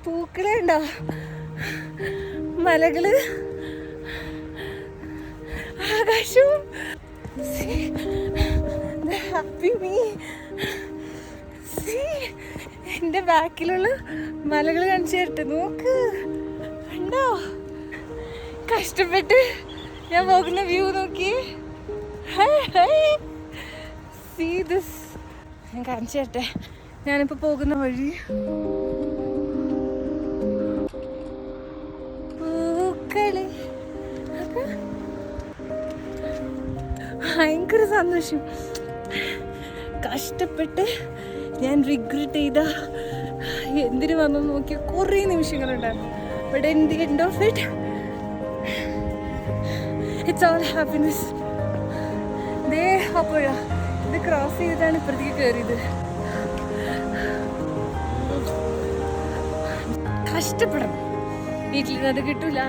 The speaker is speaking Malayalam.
പൂക്കളെ ഉണ്ടോ, മലകള്, ആകാശവും. Happy me. എൻ്റെ ബാക്കിലുള്ള മലകൾ കാണിച്ചു തരട്ടെ, നോക്ക് ഉണ്ടോ? കഷ്ടപ്പെട്ട് ഞാൻ പോകുന്ന വ്യൂ നോക്കി. See this. ഞാൻ കാണിച്ചു തരട്ടെ, ഞാനിപ്പോൾ പോകുന്ന വഴി. പൂക്കള്, ഭയങ്കര സന്തോഷം. കഷ്ടപ്പെട്ട് ഞാൻ റിഗ്രറ്റ് ചെയ്ത എന്തിനു വന്നു നോക്കിയ കുറേ നിമിഷങ്ങളുണ്ടായിരുന്നു. But in the end of it it's all happiness. ദേ അപ്പോഴാ ഇത് ക്രോസ് ചെയ്തിട്ടാണ് ഇപ്പുറത്തേക്ക് കയറിയത്. കഷ്ടപ്പെടണം, വീട്ടിലിരുന്നത് കിട്ടൂല.